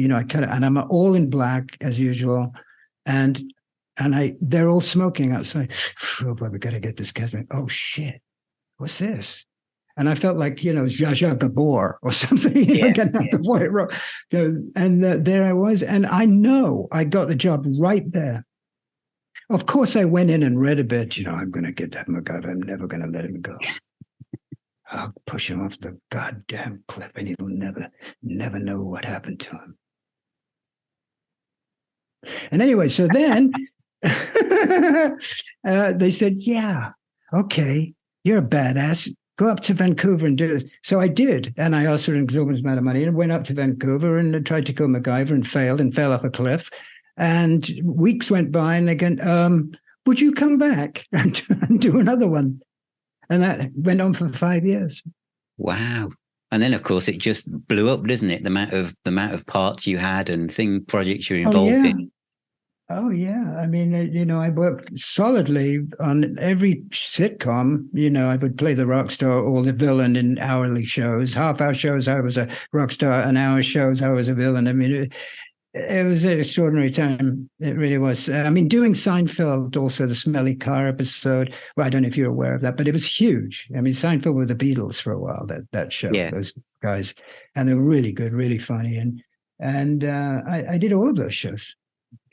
and I'm all in black as usual, and they're all smoking outside. Oh boy, we got to get this guy. Oh shit! what's this? And I felt like, Zsa Zsa Gabor or something, getting out the white robe. And there I was. And I know I got the job right there. Of course, I went in and read a bit, I'm going to get that MacGyver. I'm never going to let him go. I'll push him off the goddamn cliff and he'll never know what happened to him. And anyway, so then they said, yeah, okay, you're a badass. Go up to Vancouver and do this. So I did. And I asked for an exorbitant amount of money and went up to Vancouver and tried to kill MacGyver and failed and fell off a cliff. And weeks went by and again, would you come back and do another one? And that went on for 5 years. Wow. And then, of course, it just blew up, doesn't it? The amount of parts you had and projects you're involved in. Oh, yeah. I mean, I worked solidly on every sitcom. I would play the rock star or the villain in hourly shows. Half-hour shows, I was a rock star. An hour shows, I was a villain. I mean, it was an extraordinary time. It really was. Doing Seinfeld, also the smelly car episode. Well, I don't know if you're aware of that, but it was huge. Seinfeld were the Beatles for a while, that show, those guys. And they were really good, really funny. And I did all of those shows.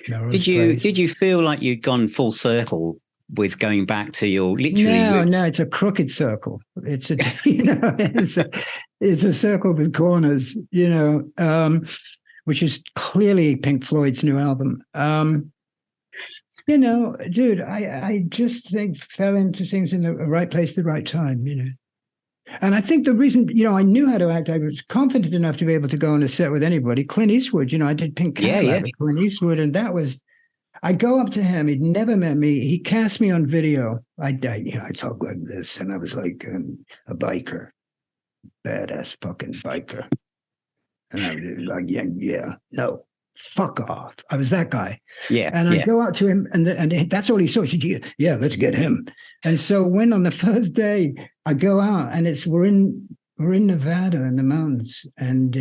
Did you feel like you'd gone full circle with going back to your literally roots? No, it's a crooked circle. It's a it's a circle with corners, which is clearly Pink Floyd's new album. Dude, I just think fell into things in the right place, the right time, And I think the reason, I knew how to act, I was confident enough to be able to go on a set with anybody. Clint Eastwood, I did Pink Cadillac with Clint Eastwood, and I go up to him. He'd never met me. He cast me on video. I talk like this, and I was like a biker, badass fucking biker. And I was like, no, fuck off. I was that guy. Yeah. And I go out to him, and that's all he saw. He said, yeah, let's get him. And so when on the first day I go out, and we're in Nevada in the mountains, and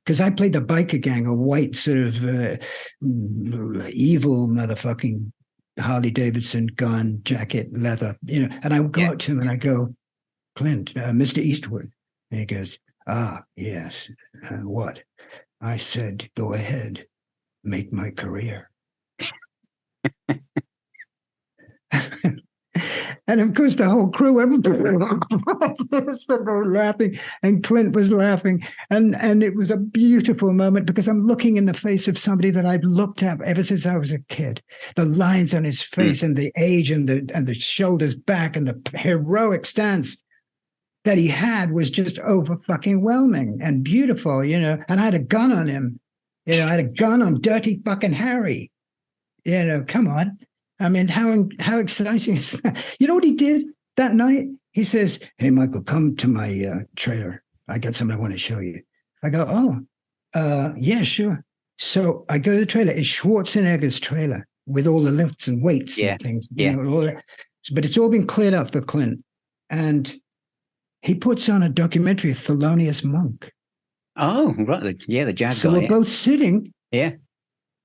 because I played the biker gang, a white sort of evil motherfucking Harley Davidson gun, jacket, leather, and I go out to him and I go, Clint, Mr. Eastwood. And he goes, yes. What? I said, go ahead, make my career. And of course, the whole crew, everybody were laughing, and Clint was laughing. And it was a beautiful moment because I'm looking in the face of somebody that I've looked at ever since I was a kid. The lines on his face and the age and the shoulders back and the heroic stance that he had was just over fucking whelming and beautiful, And I had a gun on him. I had a gun on Dirty fucking Harry. Come on. How exciting is that? You know what he did that night? He says, hey, Michael, come to my trailer. I got something I want to show you. I go, yeah, sure. So I go to the trailer. It's Schwarzenegger's trailer with all the lifts and weights and things. All that. But it's all been cleared up for Clint. And he puts on a documentary of Thelonious Monk. Oh, right. Yeah, the jazz guy. So we're both sitting. Yeah.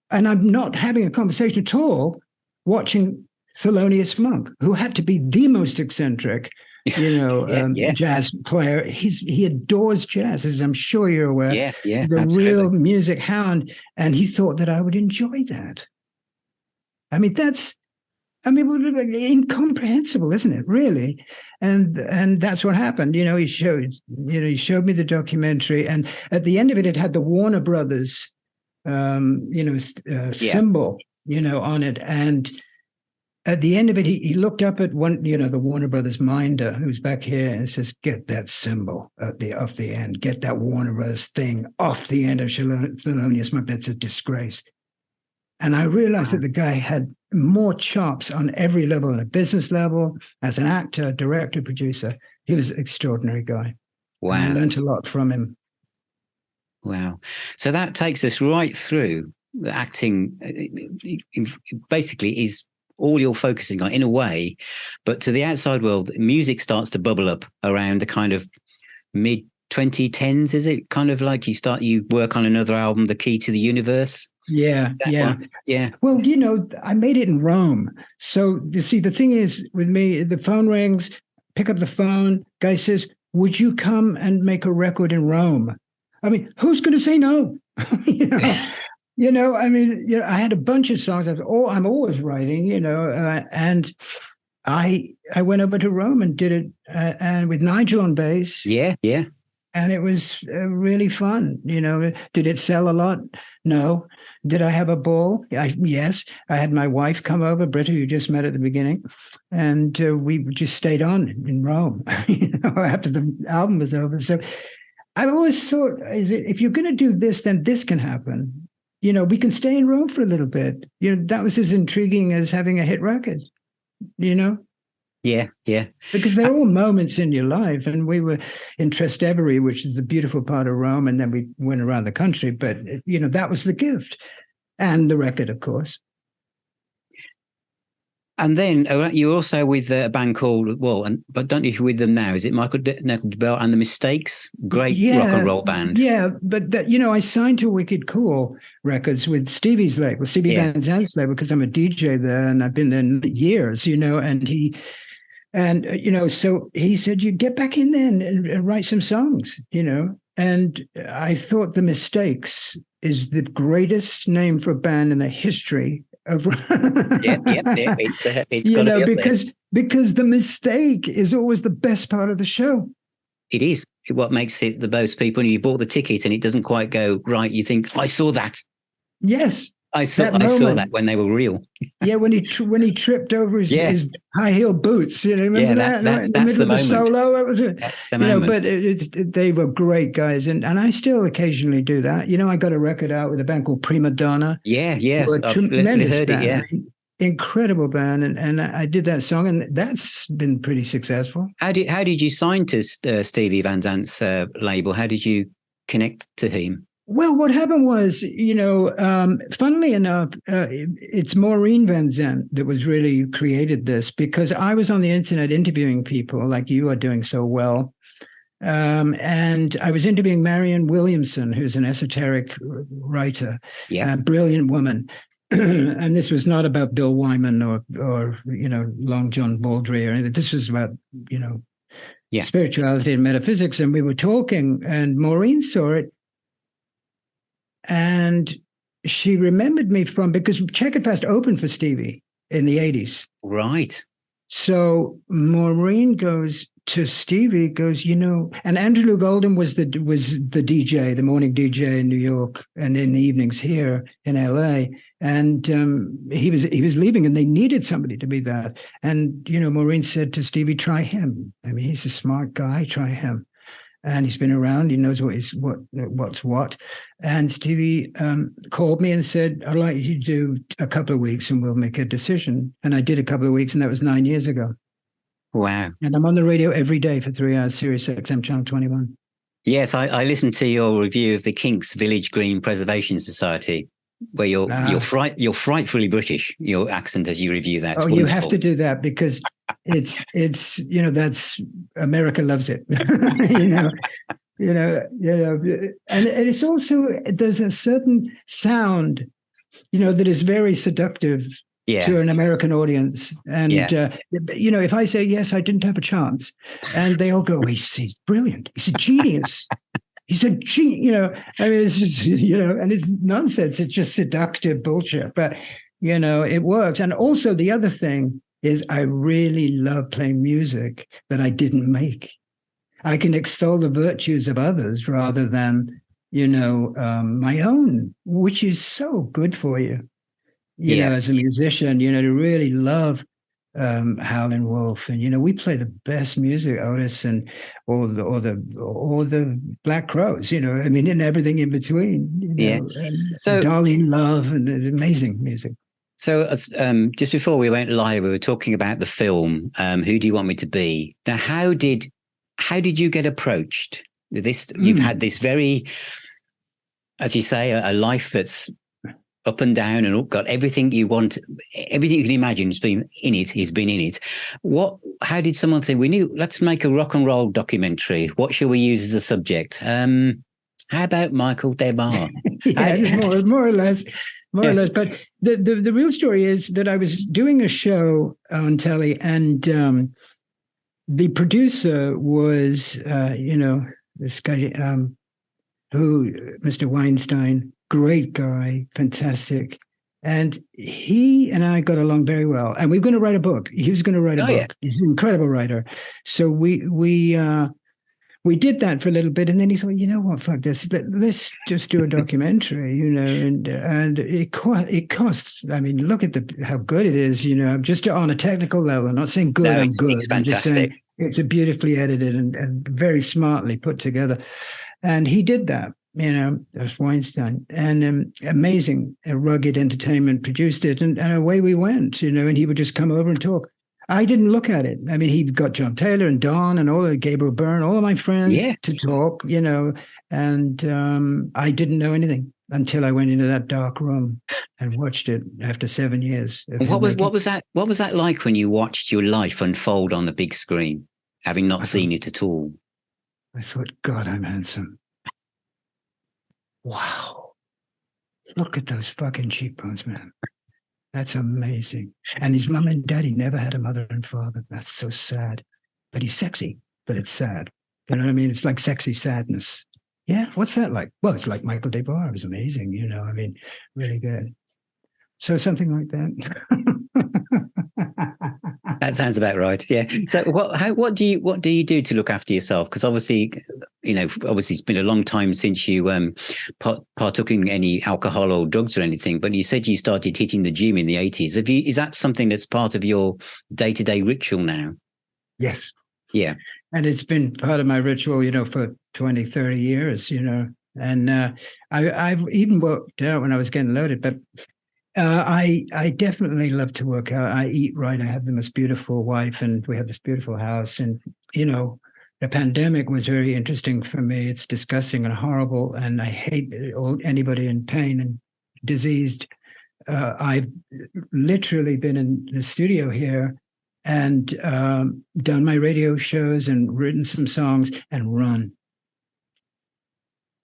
And I'm not having a conversation at all, watching Thelonious Monk, who had to be the most eccentric, jazz player. He adores jazz, as I'm sure you're aware. Yeah, He's a real music hound, and he thought that I would enjoy that. That's incomprehensible, isn't it? Really, and that's what happened. He showed me the documentary, and at the end of it, it had the Warner Brothers, symbol, on it, and at the end of it, he looked up at one, the Warner Brothers minder who's back here, and says, "Get that symbol off the end. Get that Warner Brothers thing off the end of Thelonious Monk. That's a disgrace." And I realized that the guy had more chops on every level, on a business level, as an actor, director, producer. He was an extraordinary guy. Wow. And I learned a lot from him. Wow. So that takes us right through the acting. Basically is all you're focusing on in a way, but to the outside world, music starts to bubble up around the kind of mid 2010s. Is it kind of like you work on another album, The Key to the Universe? Yeah. Well, I made it in Rome. So you see, the thing is with me, the phone rings. pick up the phone. Guy says, "Would you come and make a record in Rome?" I mean, who's going to say no? you know, I mean, I had a bunch of songs. I'm always writing, and I went over to Rome and did it, and with Nigel on bass. Yeah, yeah. And it was really fun. Did it sell a lot? No. Did I have a ball? Yes. I had my wife come over, Britta, who you just met at the beginning, and we just stayed on in Rome, after the album was over. So I always thought, if you're going to do this, then this can happen. We can stay in Rome for a little bit. That was as intriguing as having a hit record, Yeah, yeah. Because they're all moments in your life. And we were in Trastevere, which is the beautiful part of Rome. And then we went around the country. But, that was the gift. And the record, of course. And then you're also with a band called, but don't know if you're with them now. Is it Michael Bell and the Mistakes? Great rock and roll band. Yeah, but I signed to Wicked Cool Records with Stevie's label, Stevie Van Zandt's label, because I'm a DJ there and I've been there years, so he said, you get back in there and write some songs, and I thought The Mistakes is the greatest name for a band in the history of it's got to be because the mistake is always the best part of the show. It is what makes it the most people. You bought the ticket and it doesn't quite go right. You think, I saw that. Yes. I saw that when they were real. Yeah, when he tripped over his high heel boots, remember that? That's in the middle the of the solo. That's the moment. But they were great guys, and I still occasionally do that. I got a record out with a band called Prima Donna. Yes, a tremendous heard band, it, yeah. Incredible band, and I did that song, and that's been pretty successful. How did you sign to Stevie Van Zandt's label? How did you connect to him? Well, what happened was, funnily enough, it's Maureen Van Zandt that was really created this, because I was on the internet interviewing people like you are doing so well. And I was interviewing Marianne Williamson, who's an esoteric writer, a brilliant woman. And this was not about Bill Wyman or Long John Baldry or anything. This was about, spirituality and metaphysics. And we were talking, and Maureen saw it. And she remembered me because Checkered Past opened for Stevie in the 80s. Right. So Maureen goes to Stevie, and Andrew Golden was the DJ, the morning DJ in New York and in the evenings here in LA. And he was leaving, and they needed somebody to be that. And, Maureen said to Stevie, try him. I mean, he's a smart guy, try him. And he's been around. He knows what's what. And Stevie called me and said, I'd like you to do a couple of weeks and we'll make a decision. And I did a couple of weeks, and that was 9 years ago. Wow. And I'm on the radio every day for 3 hours, Sirius XM Channel 21. Yes, I listened to your review of the Kinks Village Green Preservation Society, where you're frightfully British, your accent as you review that. Oh, you have to do that, because it's that's America loves it. And it's also, there's a certain sound, that is very seductive to an American audience. And if I say yes, I didn't have a chance, and they all go, he's brilliant, he's a genius. He's a genius, I mean, it's just, and it's nonsense. It's just seductive bullshit, but, it works. And also the other thing is I really love playing music that I didn't make. I can extol the virtues of others rather than, my own, which is so good for you, as a musician, to really love Howlin' Wolf, and we play the best music, Otis, and all the Black Crows, and everything in between. So Darlene Love, and amazing music. So just before we went live, we were talking about the film. Who Do You Want Me to Be? Now, how did you get approached? You've had this very, as you say, a life that's up and down and got everything you want, everything you can imagine has been in it. He's been in it. How did someone think, let's make a rock and roll documentary? What shall we use as a subject? How about Michael DeMar? More or less. But the real story is that I was doing a show on telly, and the producer was, this guy who, Mr. Weinstein, great guy, fantastic. And he and I got along very well. And we were going to write a book. He was going to write a book. Yeah. He's an incredible writer. So we did that for a little bit, and then he thought, you know what, fuck this. Let's just do a documentary, and it costs. I mean, look at how good it is, just on a technical level. I'm not saying good, I'm good. It's fantastic. I'm just saying it's a beautifully edited and very smartly put together. And he did that. That's Weinstein, and amazing, rugged entertainment produced it, and away we went, and he would just come over and talk. I didn't look at it. I mean, he got John Taylor and Don and all of Gabriel Byrne, all of my friends to talk, and I didn't know anything until I went into that dark room and watched it after 7 years. What was that like when you watched your life unfold on the big screen, having not seen it at all? I thought, God, I'm handsome. Wow. Look at those fucking cheekbones, man. That's amazing. And his mom and daddy never had a mother and father. That's so sad. But he's sexy, but it's sad. You know what I mean? It's like sexy sadness. Yeah. What's that like? Well, it's like Michael DeBar. It was amazing. I mean, really good. So something like that. That sounds about right. Yeah. So what do you do to look after yourself? Because obviously it's been a long time since you partook in any alcohol or drugs or anything. But you said you started hitting the gym in the 80s. Is that something that's part of your day-to-day ritual now? Yes. Yeah. And it's been part of my ritual, for 20, 30 years, And I've even worked out when I was getting loaded, but I definitely love to work out. I eat right. I have the most beautiful wife, and we have this beautiful house. And, the pandemic was very interesting for me. It's disgusting and horrible, and I hate anybody in pain and diseased. I've literally been in the studio here and done my radio shows and written some songs and run.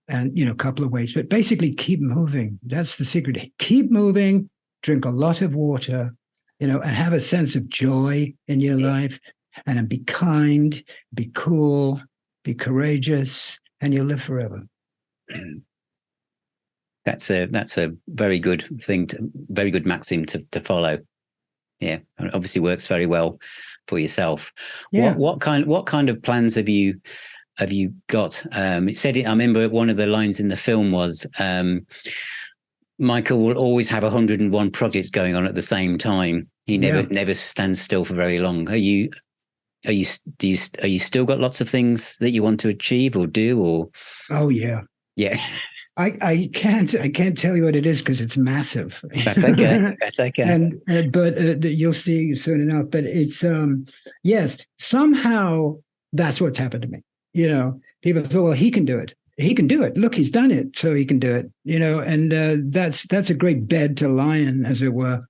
And, a couple of ways, but basically keep moving. That's the secret. Keep moving, drink a lot of water, and have a sense of joy in your life, and then be kind, be cool, be courageous, and you'll live forever. That's a very good thing, very good maxim to follow. Yeah. And it obviously works very well for yourself. Yeah. What kind of plans have you got? It said it. I remember one of the lines in the film was, Michael will always have 101 projects going on at the same time. He never stands still for very long. Are you still got lots of things that you want to achieve or do? Or oh yeah. I can't tell you what it is because it's massive. That's okay. That's okay. And but you'll see soon enough. But it's yes, somehow that's what's happened to me. People thought, well, he can do it. He can do it. Look, he's done it, so he can do it. And that's a great bed to lie in, as it were,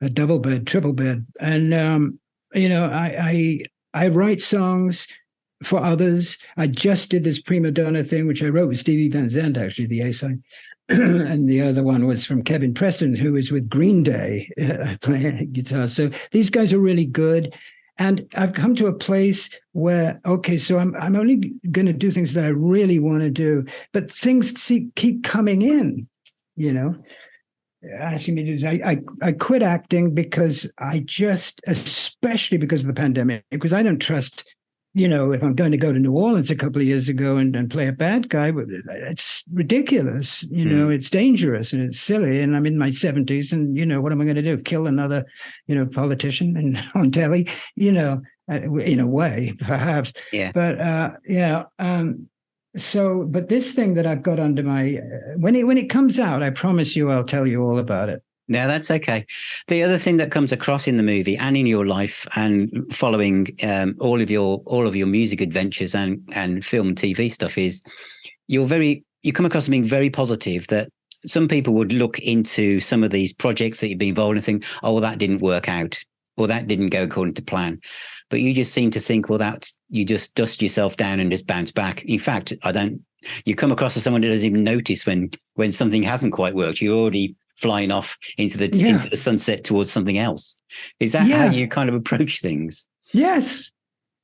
a double bed, triple bed. And I write songs for others. I just did this prima donna thing, which I wrote with Stevie Van Zandt, actually, the A side. And the other one was from Kevin Preston, who is with Green Day playing guitar. So these guys are really good. And I've come to a place where, okay, so I'm only going to do things that I really want to do, but things keep coming in, asking me to do. I quit acting because especially because of the pandemic, because I don't trust, if I'm going to go to New Orleans a couple of years ago and play a bad guy, it's ridiculous. It's dangerous and it's silly. And I'm in my 70s and, what am I going to do? Kill another, politician on telly, in a way, perhaps. Yeah. But, but this thing that I've got under my, when it comes out, I promise you, I'll tell you all about it. No, that's okay. The other thing that comes across in the movie and in your life and following all of your music adventures and film and TV stuff is you come across as being very positive, that some people would look into some of these projects that you've been involved in and think, oh, well, that didn't work out or that didn't go according to plan. But you just seem to think, well, you just dust yourself down and just bounce back. In fact, you come across as someone who doesn't even notice when something hasn't quite worked. You're already flying off into the sunset towards something else. Is that how you kind of approach things? Yes.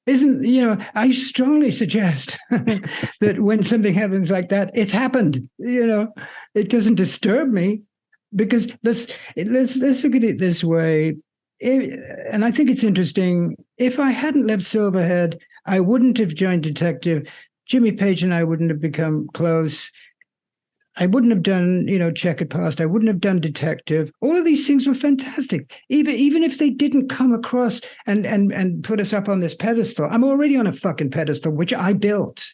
Isn't, I strongly suggest that when something happens like that, it's happened. It doesn't disturb me, because let's look at it this way. And I think it's interesting. If I hadn't left Silverhead, I wouldn't have joined Detective. Jimmy Page and I wouldn't have become close. I wouldn't have done, Checkered Past. I wouldn't have done Detective. All of these things were fantastic. Even if they didn't come across and put us up on this pedestal. I'm already on a fucking pedestal, which I built.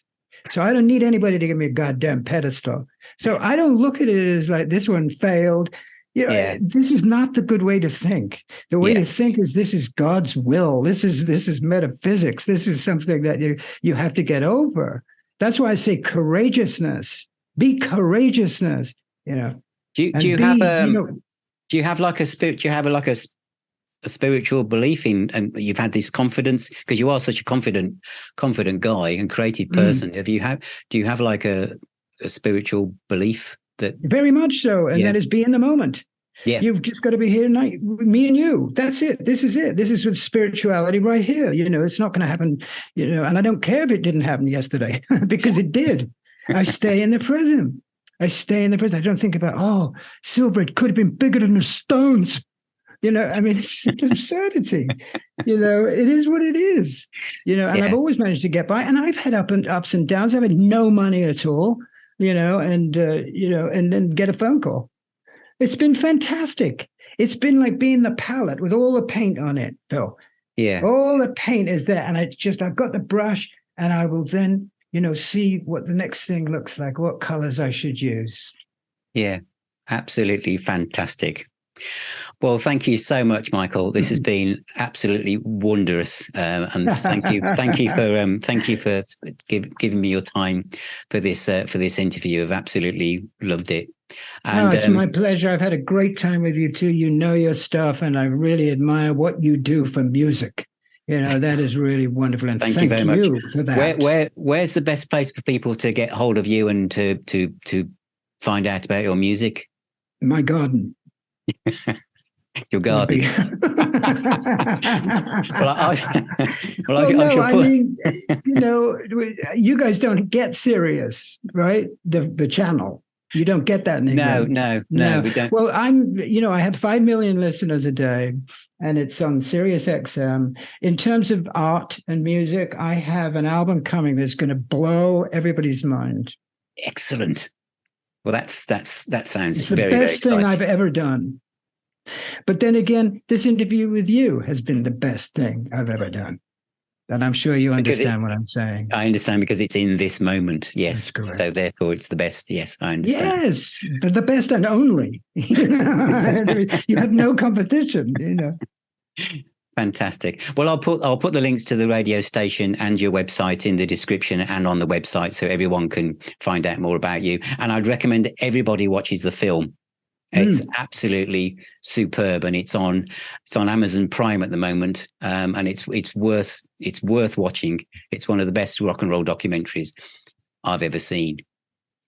So I don't need anybody to give me a goddamn pedestal. So I don't look at it as like this one failed. This is not the good way to think. The way to think is, this is God's will. This is metaphysics. This is something that you have to get over. That's why I say courageousness. Be courageousness. Do you have like a spirit? Do you have like a spiritual belief in, and you've had this confidence because you are such a confident guy and creative person? Do you have like a spiritual belief? That very much so, and that is be in the moment. Yeah, you've just got to be here tonight, me and you. That's it. This is it. This is with spirituality right here. It's not going to happen. And I don't care if it didn't happen yesterday because it did. I stay in the present. I don't think about, silver, it could have been bigger than the Stones. It's an absurdity. It is what it is. And I've always managed to get by. And I've had ups and downs. I've had no money at all. And then get a phone call. It's been fantastic. It's been like being the palette with all the paint on it, Phil. Yeah. All the paint is there. And I've got the brush, and I will then, see what the next thing looks like, what colors I should use. Yeah, absolutely fantastic. Well, thank you so much, Michael. This has been absolutely wonderous, and thank you for giving me your time for this interview. I've absolutely loved it. And it's my pleasure. I've had a great time with you too. You know your stuff, and I really admire what you do for music. That is really wonderful. And thank you very much for that. Where's the best place for people to get hold of you and to find out about your music? My garden. Your garden. You guys don't get Sirius, right? The channel. You don't get that anymore. No, we don't. Well, I have 5 million listeners a day, and it's on Sirius XM. In terms of art and music, I have an album coming that's going to blow everybody's mind. Excellent. Well, that sounds it's the very, best very thing I've ever done. But then again, this interview with you has been the best thing I've ever done. And I'm sure you understand what I'm saying. I understand, because it's in this moment. Yes. So therefore it's the best. Yes, I understand. Yes, but the best and only. You have no competition, Fantastic. Well, I'll put the links to the radio station and your website in the description and on the website, so everyone can find out more about you. And I'd recommend everybody watches the film. It's absolutely superb, and it's on Amazon Prime at the moment, and it's worth watching. It's one of the best rock and roll documentaries I've ever seen.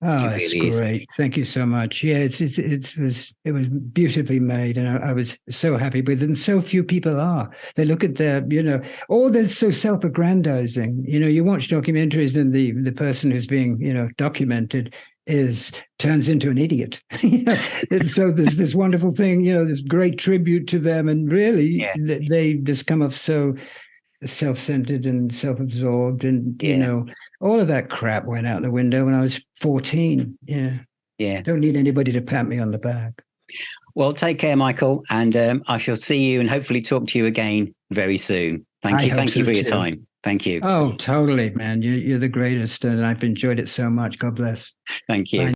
Oh, that's really great! Thank you so much. Yeah, it was beautifully made, and I was so happy with it. And so few people are. They look at their, or they're so self-aggrandizing. You watch documentaries, and the person who's being, documented turns into an idiot. And so there's this wonderful thing, this great tribute to them, and really they just come off so self-centered and self-absorbed, and all of that crap went out the window when I was 14. Don't need anybody to pat me on the back. Well, take care, Michael, and I shall see you and hopefully talk to you again very soon. Thank you for your time. Thank you. Oh, totally, man. You're the greatest, and I've enjoyed it so much. God bless. Thank you. Bye.